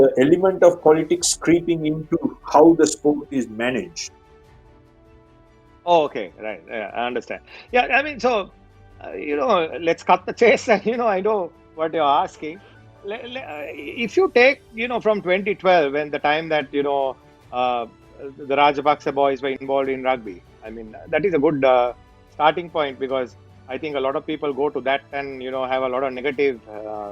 the element of politics creeping into how the sport is managed. Oh, okay, right. Yeah, I understand. Yeah, I mean, so, let's cut the chase. And, I know what you're asking. If you take, from 2012, when the time that, the Rajapaksa boys were involved in rugby, I mean, that is a good starting point, because I think a lot of people go to that and, have a lot of negative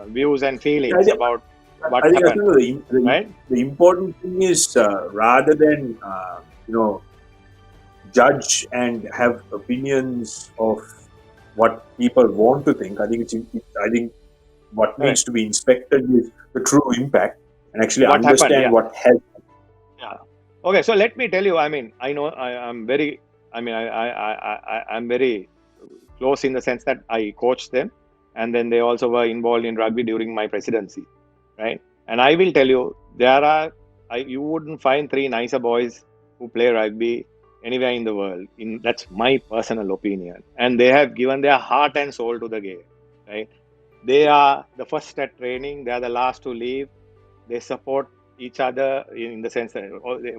views and Yeah, feelings about what I think happened, Asanga, right? the important thing is rather than judge and have opinions of what people want to think. I think what Correct. needs to be inspected is the true impact and actually What happened? understand Yeah. what has. Yeah. Okay, so let me tell you. I mean, I know I'm very. I mean, I'm very close in the sense that I coached them, and then they also were involved in rugby during my presidency, right? And I will tell you, you wouldn't find three nicer boys who play rugby anywhere in the world. That's my personal opinion, and they have given their heart and soul to the game, right? They are the first at training. They are the last to leave. They support each other in the sense that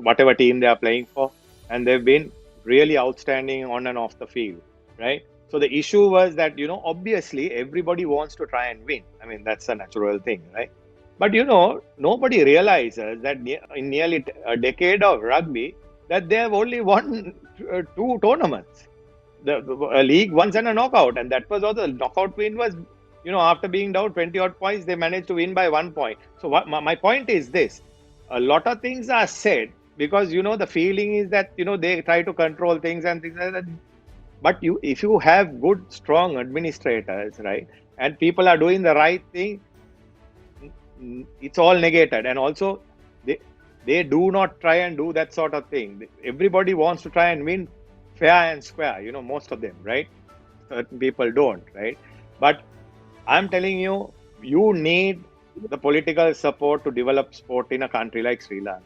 whatever team they are playing for, and they've been really outstanding on and off the field, right? So the issue was that, obviously everybody wants to try and win. I mean, that's a natural thing, right? But, nobody realizes that in nearly a decade of rugby, that they have only won two tournaments, a league once and a knockout, and that was also the knockout win was, after being down 20 odd points, they managed to win by 1 point. So what my point is this: a lot of things are said because, the feeling is that, they try to control things and things like that. But if you have good strong administrators, right, and people are doing the right thing, it's all negated. And also, they they do not try and do that sort of thing. Everybody wants to try and win fair and square, most of them, right? Certain people don't, right? But I'm telling you, you need the political support to develop sport in a country like Sri Lanka.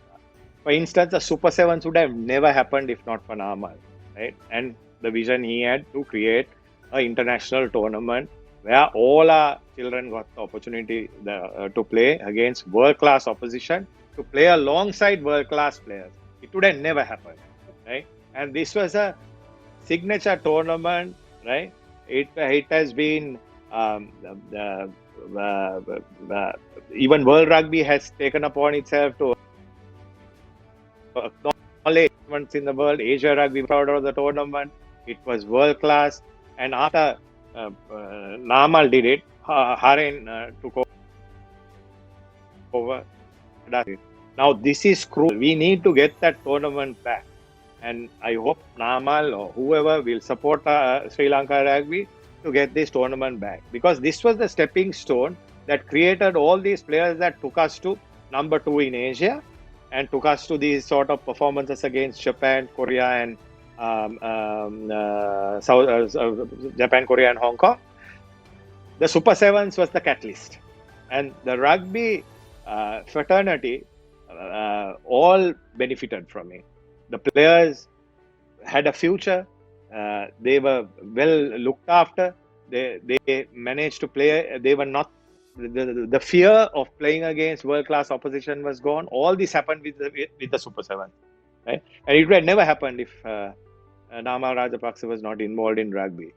For instance, the Super Sevens would have never happened if not for Namal, right? And the vision he had to create an international tournament where all our children got the opportunity to play against world-class opposition, to play alongside world-class players. It would have never happened, right? And this was a signature tournament, right? It has been even World Rugby has taken upon itself to acknowledge tournaments in the world. Asia Rugby proud of the tournament. It was world class. And after Namal did it, Haren took over. Now this is crucial. We need to get that tournament back. And I hope Namal or whoever will support Sri Lanka Rugby to get this tournament back, because this was the stepping stone that created all these players that took us to number 2 in Asia and took us to these sort of performances against Japan, Korea, and Japan, Korea, and Hong Kong. The Super Sevens was the catalyst, and the rugby fraternity all benefited from it. The players had a future. They were well looked after. They managed to play. They were not the fear of playing against world class opposition was gone. All this happened with the Super Seven, right? And it would have never happened if Nama Rajapaksa was not involved in rugby.